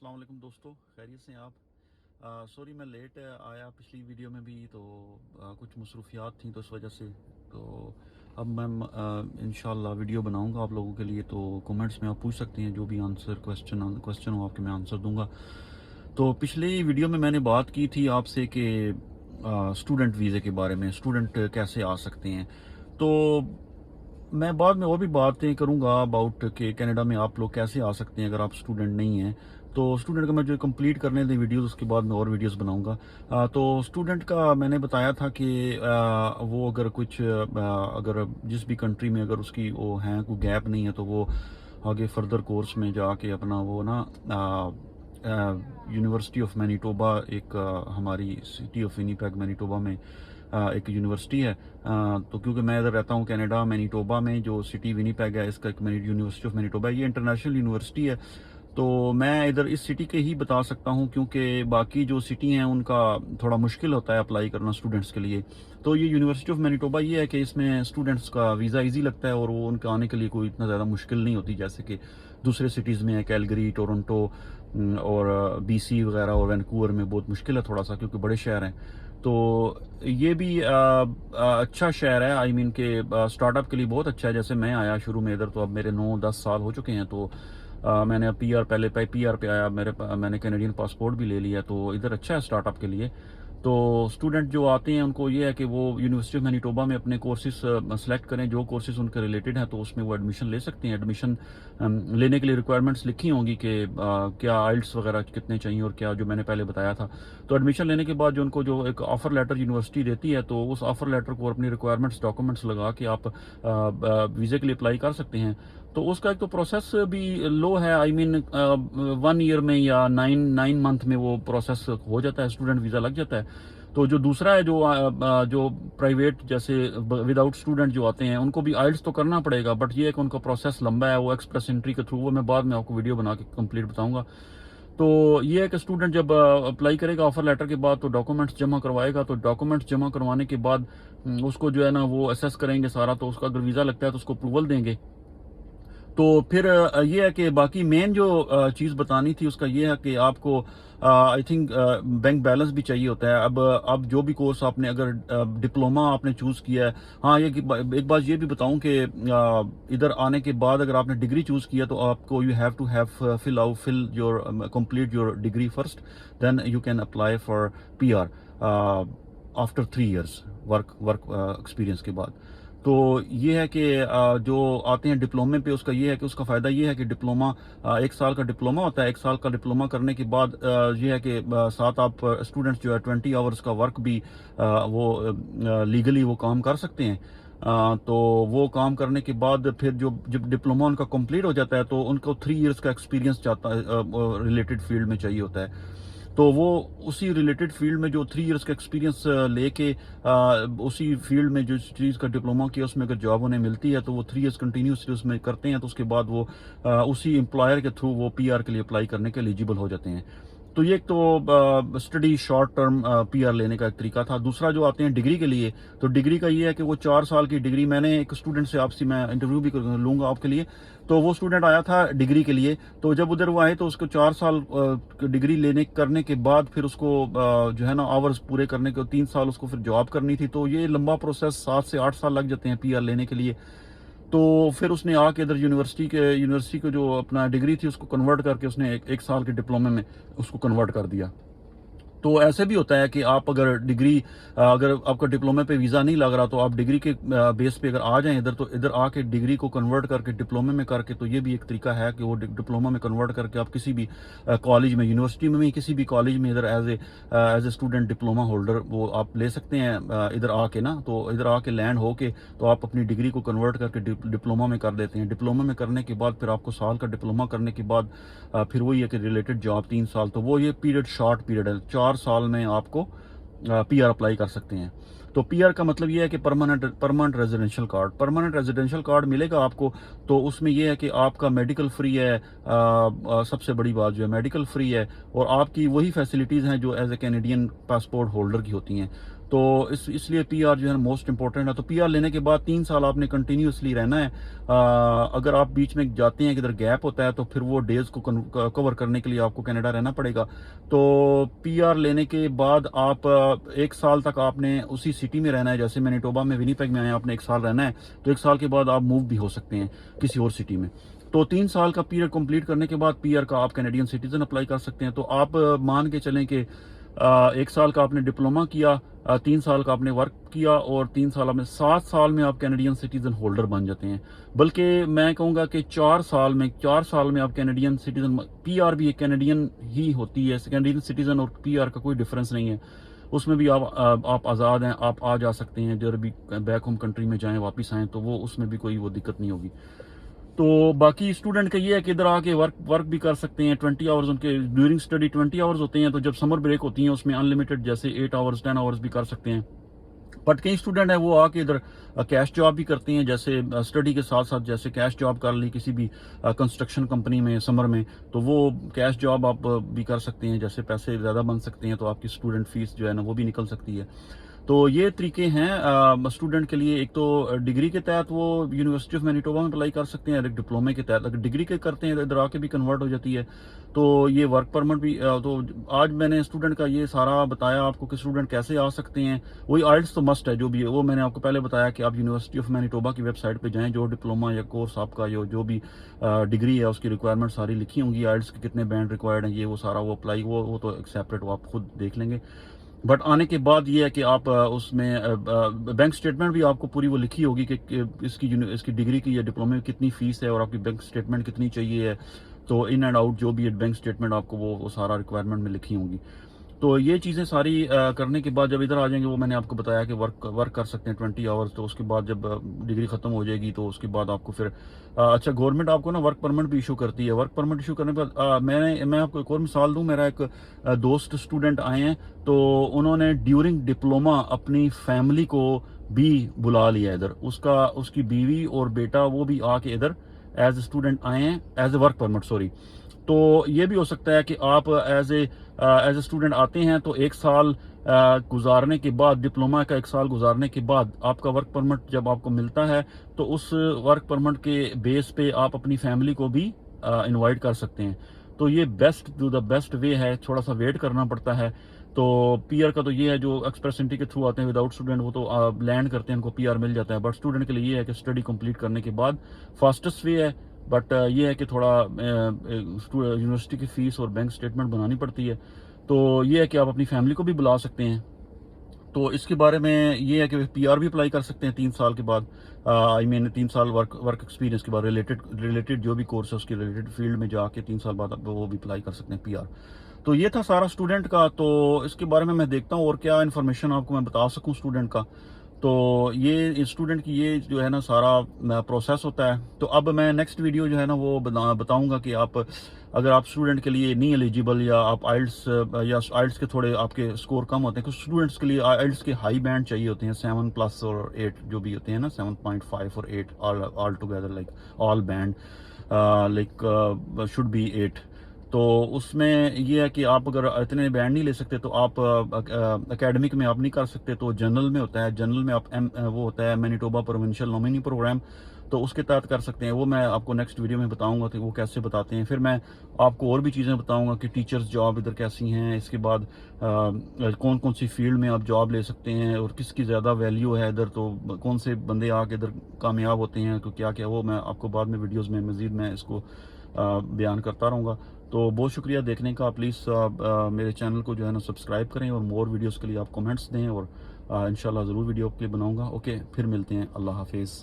السلام علیکم دوستو، خیریت سے ہیں آپ؟ سوری میں لیٹ آیا پچھلی ویڈیو میں بھی، تو کچھ مصروفیات تھیں تو اس وجہ سے تو اب میں انشاءاللہ ویڈیو بناؤں گا آپ لوگوں کے لیے، تو کومنٹس میں آپ پوچھ سکتے ہیں جو بھی کوسچن ہو آپ کے میں آنسر دوں گا۔ تو پچھلی ویڈیو میں نے بات کی تھی آپ سے کہ اسٹوڈنٹ ویزے کے بارے میں، اسٹوڈنٹ کیسے آ سکتے ہیں۔ تو میں بعد میں اور بھی باتیں کروں گا اباؤٹ کہ کینیڈا میں آپ لوگ کیسے آ سکتے ہیں اگر آپ اسٹوڈنٹ نہیں ہیں۔ تو اسٹوڈنٹ کا میں جو کمپلیٹ کرنے دیں ویڈیوز، اس کے بعد میں اور ویڈیوز بناؤں گا۔ تو اسٹوڈنٹ کا میں نے بتایا تھا کہ وہ اگر اگر جس بھی کنٹری میں اگر اس کی وہ ہیں کوئی گیپ نہیں ہے تو وہ آگے فردر کورس میں جا کے اپنا وہ نا یونیورسٹی آف مینیٹوبا، ایک ہماری سٹی آف ونیپیگ مینیٹوبا میں ایک یونیورسٹی ہے، تو کیونکہ میں ادھر رہتا ہوں کینیڈا مینیٹوبا میں، جو سٹی ونیپیگ ہے اس کا ایک یونیورسٹی آف مینیٹوبا ہے، یہ انٹرنیشنل یونیورسٹی ہے۔ تو میں ادھر اس سٹی کے ہی بتا سکتا ہوں، کیونکہ باقی جو سٹی ہیں ان کا تھوڑا مشکل ہوتا ہے اپلائی کرنا اسٹوڈنٹس کے لیے۔ تو یہ یونیورسٹی آف مینیٹوبا یہ ہے کہ اس میں اسٹوڈنٹس کا ویزا ایزی لگتا ہے، اور وہ ان کا آنے کے لیے کوئی اتنا زیادہ مشکل نہیں ہوتی جیسے کہ دوسرے سٹیز میں ہے، کیلگری، ٹورنٹو اور بی سی وغیرہ اور وینکوور میں بہت مشکل ہے تھوڑا سا، کیونکہ بڑے شہر ہیں۔ تو یہ بھی اچھا شہر ہے، آئی مین کہ اسٹارٹ اپ کے لیے بہت اچھا ہے۔ جیسے میں آیا شروع میں ادھر، تو اب میرے 9-10 سال ہو چکے ہیں، تو میں نے پی آر پی آر پہ آیا، میں نے کینیڈین پاسپورٹ بھی لے لیا، تو ادھر اچھا ہے اسٹارٹ اپ کے لیے۔ تو اسٹوڈنٹ جو آتے ہیں ان کو یہ ہے کہ وہ یونیورسٹی آف مینیٹوبا میں اپنے کورسز سلیکٹ کریں، جو کورسز ان کے ریلیٹڈ ہیں تو اس میں وہ ایڈمیشن لے سکتے ہیں۔ ایڈمیشن لینے کے لیے ریکوائرمنٹس لکھی ہوں گی کہ کیا آئلٹس وغیرہ کتنے چاہیے اور کیا، جو میں نے پہلے بتایا تھا۔ تو ایڈمیشن لینے کے بعد جو ان کو جو ایک آفر لیٹر یونیورسٹی دیتی ہے، تو اس آفر لیٹر کو اپنی ریکوائرمنٹس ڈاکومنٹس لگا کے آپ ویزے کے لیے اپلائی کر سکتے ہیں۔ تو اس کا ایک تو پروسیس بھی لو ہے، آئی مین 1 ایئر میں یا 9 منتھ میں وہ پروسیس ہو جاتا ہے، اسٹوڈنٹ ویزا لگ جاتا ہے۔ تو جو دوسرا ہے جو پرائیویٹ جیسے ود آؤٹ اسٹوڈنٹ جو آتے ہیں ان کو بھی آئلٹس تو کرنا پڑے گا، بٹ یہ ہے کہ ان کا پروسیس لمبا ہے، وہ ایکسپریس انٹری کے تھرو، وہ میں بعد میں آپ کو ویڈیو بنا کے کمپلیٹ بتاؤں گا۔ تو یہ ہے کہ اسٹوڈنٹ جب اپلائی کرے گا آفر لیٹر کے بعد تو ڈاکومنٹس جمع کروائے گا، تو ڈاکومنٹس جمع کروانے کے بعد اس کو جو ہے نا وہ اسیس کریں گے سارا، تو اس کا اگر ویزا لگتا ہے تو اس کو اپروول دیں گے۔ تو پھر یہ ہے کہ باقی مین جو چیز بتانی تھی اس کا یہ ہے کہ آپ کو آئی تھنک بینک بیلنس بھی چاہیے ہوتا ہے۔ اب جو بھی کورس آپ نے اگر ڈپلوما آپ نے چوز کیا ہے، ہاں یہ ایک بات یہ بھی بتاؤں کہ ادھر آنے کے بعد اگر آپ نے ڈگری چوز کیا تو آپ کو you have to have fill your complete your degree first, then you can apply for P R after 3 years work experience کے بعد۔ تو یہ ہے کہ جو آتے ہیں ڈپلومے پہ، اس کا یہ ہے کہ اس کا فائدہ یہ ہے کہ ڈپلوما 1 سال کا ڈپلوما ہوتا ہے، 1 سال کا ڈپلوما کرنے کے بعد یہ ہے کہ ساتھ آپ اسٹوڈنٹس جو ہے 20 آورس کا ورک بھی وہ لیگلی وہ کام کر سکتے ہیں۔ تو وہ کام کرنے کے بعد پھر جب ڈپلوما ان کا کمپلیٹ ہو جاتا ہے تو ان کو 3 ایئرس کا ایکسپیرینس چاہتا ہے، ریلیٹڈ فیلڈ میں چاہیے ہوتا ہے۔ تو وہ اسی ریلیٹڈ فیلڈ میں جو 3 ایئرس کا ایکسپیرینس لے کے اسی فیلڈ میں جو چیز کا ڈپلوما کیا اس میں اگر جاب انہیں ملتی ہے تو وہ 3 ایئرس کنٹینیوسلی اس میں کرتے ہیں، تو اس کے بعد وہ اسی امپلائر کے تھرو وہ پی آر کے لیے اپلائی کرنے کے ایلیجیبل ہو جاتے ہیں۔ تو یہ ایک تو study short term P R لینے کا ایک طریقہ تھا۔ دوسرا جو آتے ہیں ڈگری کے لیے، تو ڈگری کا یہ ہے کہ وہ 4 سال کی ڈگری، میں نے ایک اسٹوڈنٹ سے آپ سے میں انٹرویو بھی لوں گا آپ کے لیے، تو وہ اسٹوڈنٹ آیا تھا ڈگری کے لیے، تو جب ادھر وہ آئے تو اس کو 4 سال ڈگری کرنے کے بعد پھر اس کو جو ہے نا آورز پورے کرنے کے 3 سال اس کو پھر جاب کرنی تھی، تو یہ لمبا پروسیس 7 سے 8 سال لگ جاتے ہیں پی آر لینے کے لیے۔ تو پھر اس نے آ کے ادھر یونیورسٹی کو جو اپنا ڈگری تھی اس کو کنورٹ کر کے اس نے ایک سال کے ڈپلومے میں اس کو کنورٹ کر دیا۔ تو ایسے بھی ہوتا ہے کہ آپ اگر آپ کا ڈپلومے پہ ویزا نہیں لگ رہا تو آپ ڈگری کے بیس پہ اگر آ جائیں ادھر، تو ادھر آ کے ڈگری کو کنورٹ کر کے ڈپلومے میں کر کے، تو یہ بھی ایک طریقہ ہے کہ وہ ڈپلومہ میں کنورٹ کر کے آپ کسی بھی کالج میں، یونیورسٹی میں بھی کسی بھی کالج میں ادھر as a student diploma holder وہ آپ لے سکتے ہیں ادھر آ کے نا۔ تو ادھر آ کے لینڈ ہو کے تو آپ اپنی ڈگری کو کنورٹ کر کے ڈپلومہ میں کر دیتے ہیں۔ ڈپلومہ میں کرنے کے بعد پھر آپ کو سال کا ڈپلومہ کرنے کے بعد پھر وہی ہے کہ ریلیٹڈ جاب 3 سال، تو وہ یہ پیریڈ شارٹ پیریڈ ہے، 4 سال میں آپ کو پی آر اپلائی کر سکتے ہیں۔ تو پی آر کا مطلب یہ ہے کہ پرماننٹ ریزیڈینشل کارڈ ملے گا آپ کو۔ تو اس میں یہ ہے کہ آپ کا میڈیکل فری ہے، سب سے بڑی بات جو ہے میڈیکل فری ہے، اور آپ کی وہی فیسلٹیز ہیں جو as a Canadian passport holder کی ہوتی ہیں۔ تو اس لیے پی آر جو ہے موسٹ امپورٹنٹ ہے. تو پی آر لینے کے بعد 3 سال آپ نے کنٹینیوسلی رہنا ہے. اگر آپ بیچ میں جاتے ہیں کدھر گیپ ہوتا ہے تو پھر وہ ڈیز کو کور کرنے کے لیے آپ کو کینیڈا رہنا پڑے گا. تو پی آر لینے کے بعد آپ 1 سال تک آپ نے اسی سٹی میں رہنا ہے. جیسے مینیٹوبا میں ونیپیگ میں آئے آپ نے 1 سال رہنا ہے, تو 1 سال کے بعد آپ موو بھی ہو سکتے ہیں کسی اور سٹی میں. تو 3 سال کا پیریڈ کمپلیٹ کرنے کے بعد پی آر کا آپ کینیڈین سٹیزن اپلائی کر سکتے ہیں. تو آپ مان کے چلیں کہ 1 سال کا آپ نے ڈپلوما کیا, 3 سال کا آپ نے ورک کیا, اور 3 سال میں 7 سال میں آپ کینیڈین سٹیزن ہولڈر بن جاتے ہیں. بلکہ میں کہوں گا کہ 4 سال میں آپ کینیڈین سٹیزن, پی آر بھی ایک کینیڈین ہی ہوتی ہے. کینیڈین سٹیزن اور پی آر کا کوئی ڈفرنس نہیں ہے, اس میں بھی آپ آزاد ہیں, آپ آ جا سکتے ہیں. جب بھی بیک ہوم کنٹری میں جائیں واپس آئیں تو وہ اس میں بھی کوئی وہ دقت نہیں ہوگی. تو باقی اسٹوڈنٹ کا یہ ہے کہ ادھر آ کے ورک بھی کر سکتے ہیں. 20 آورز ان کے ڈیورنگ اسٹڈی 20 آورز ہوتے ہیں. تو جب سمر بریک ہوتی ہیں اس میں انلمیٹڈ جیسے 8 آورز 10 آورز بھی کر سکتے ہیں. بٹ کئی اسٹوڈنٹ ہیں وہ آ کے ادھر کیش جاب بھی کرتے ہیں, جیسے اسٹڈی کے ساتھ ساتھ جیسے کیش جاب کر لی کسی بھی کنسٹرکشن کمپنی میں سمر میں, تو وہ کیش جاب آپ بھی کر سکتے ہیں. جیسے پیسے زیادہ بن سکتے ہیں تو آپ کی اسٹوڈنٹ فیس جو ہے نا وہ بھی نکل سکتی ہے. تو یہ طریقے ہیں اسٹوڈنٹ کے لیے. ایک تو ڈگری کے تحت وہ یونیورسٹی آف مینیٹوبا میں اپلائی کر سکتے ہیں, ایک ڈپلومے کے تحت. اگر ڈگری کے کرتے ہیں تو ادھر آ کے بھی کنورٹ ہو جاتی ہے. تو یہ ورک پرمٹ بھی, تو آج میں نے اسٹوڈنٹ کا یہ سارا بتایا آپ کو کہ اسٹوڈنٹ کیسے آ سکتے ہیں. وہی آئلٹس تو مسٹ ہے جو بھی ہے, وہ میں نے آپ کو پہلے بتایا کہ آپ یونیورسٹی آف مینیٹوبا کی ویب سائٹ پہ جائیں, جو ڈپلوما یا کورس آپ کا جو بھی ڈگری ہے اس کی ریکوائرمنٹ ساری لکھی ہوں گی. آئلٹس کے کتنے بینڈ ریکوائرڈ ہیں, یہ وہ سارا وہ اپلائی وہ تو ایک سیپریٹ وہ آپ خود دیکھ لیں گے. بٹ آنے کے بعد یہ ہے کہ آپ اس میں بینک اسٹیٹمنٹ بھی آپ کو پوری وہ لکھی ہوگی کہ اس کی ڈگری کی یا ڈپلومے کی کتنی فیس ہے اور آپ کی بینک اسٹیٹمنٹ کتنی چاہیے ہے. تو ان اینڈ آؤٹ جو بھی ہے بینک اسٹیٹمنٹ آپ کو وہ سارا ریکوائرمنٹ میں لکھی ہوں گی. تو یہ چیزیں ساری کرنے کے بعد جب ادھر آ جائیں گے, وہ میں نے آپ کو بتایا کہ ورک کر سکتے ہیں 20 آورز. تو اس کے بعد جب ڈگری ختم ہو جائے گی تو اس کے بعد آپ کو پھر اچھا گورنمنٹ آپ کو نا ورک پرمٹ بھی ایشو کرتی ہے. ورک پرمٹ ایشو کرنے کے بعد میں آپ کو ایک اور مثال دوں. میرا ایک دوست اسٹوڈنٹ آئے ہیں, تو انہوں نے ڈیورنگ ڈپلوما اپنی فیملی کو بھی بلا لیا ادھر. اس کی بیوی اور بیٹا وہ بھی آ کے ادھر ایز اے اسٹوڈنٹ آئے ہیں, as a work permit sorry. تو یہ بھی ہو سکتا ہے کہ آپ ایز اے اسٹوڈنٹ آتے ہیں تو 1 سال گزارنے کے بعد, ڈپلوما کا 1 سال گزارنے کے بعد آپ کا ورک پرمٹ جب آپ کو ملتا ہے تو اس ورک پرمٹ کے بیس پہ آپ اپنی فیملی کو بھی انوائٹ کر سکتے ہیں. تو یہ بیسٹ وے ہے. تھوڑا سا ویٹ کرنا پڑتا ہے. تو پی آر کا تو یہ ہے, جو ایکسپریس انٹری کے تھرو آتے ہیں وداؤٹ اسٹوڈنٹ وہ تو لینڈ کرتے ہیں, ان کو پی آر مل جاتا ہے. بٹ اسٹوڈنٹ کے لیے یہ ہے کہ اسٹڈی کمپلیٹ کرنے کے بعد فاسٹسٹ وے ہے. بٹ یہ ہے کہ تھوڑا یونیورسٹی کی فیس اور بینک اسٹیٹمنٹ بنانی پڑتی ہے. تو یہ ہے کہ آپ اپنی فیملی کو بھی بلا سکتے ہیں. تو اس کے بارے میں یہ ہے کہ پی آر بھی اپلائی کر سکتے ہیں 3 سال کے بعد. 3 سال ورک ایکسپیرینس کے بعد ریلیٹڈ جو بھی کورس ہے اس کے ریلیٹڈ فیلڈ میں جا کے 3 سال بعد وہ بھی اپلائی کر سکتے ہیں پی آر. تو یہ تھا سارا اسٹوڈنٹ کا. تو اس کے بارے میں دیکھتا ہوں اور کیا انفارمیشن آپ کو میں بتا سکوں اسٹوڈنٹ کا. تو یہ اسٹوڈنٹ کی یہ جو ہے نا سارا پروسیس ہوتا ہے. تو اب میں نیکسٹ ویڈیو جو ہے نا وہ بتاؤں گا کہ اگر آپ اسٹوڈنٹ کے لیے نہیں ایلیجیبل, یا آپ آئلٹس کے تھوڑے آپ کے اسکور کم ہوتے ہیں, کچھ اسٹوڈنٹس کے لیے آئلٹس کے ہائی بینڈ چاہیے ہوتے ہیں, 7+ اور 8 جو بھی ہوتے ہیں نا, 7.5 اور 8 all together like all band like should be 8. تو اس میں یہ ہے کہ آپ اگر اتنے بینڈ نہیں لے سکتے تو آپ اکیڈمک میں آپ نہیں کر سکتے. تو جنرل میں ہوتا ہے, جنرل میں آپ وہ ہوتا ہے مینیٹوبا پروونشل نومینی پروگرام, تو اس کے تحت کر سکتے ہیں. وہ میں آپ کو نیکسٹ ویڈیو میں بتاؤں گا کہ وہ کیسے بتاتے ہیں. پھر میں آپ کو اور بھی چیزیں بتاؤں گا کہ ٹیچرز جاب ادھر کیسی ہیں, اس کے بعد کون کون سی فیلڈ میں آپ جاب لے سکتے ہیں اور کس کی زیادہ ویلیو ہے ادھر, تو کون سے بندے آ کے ادھر کامیاب ہوتے ہیں, تو کیا وہ میں آپ کو بعد میں ویڈیوز میں مزید میں اس کو بیان کرتا رہوں گا. تو بہت شکریہ دیکھنے کا. پلیز میرے چینل کو جو ہے نا سبسکرائب کریں, اور مور ویڈیوز کے لیے آپ کمنٹس دیں, اور انشاءاللہ ضرور ویڈیو آپ کے لیے بناؤں گا. اوکے, پھر ملتے ہیں. اللہ حافظ.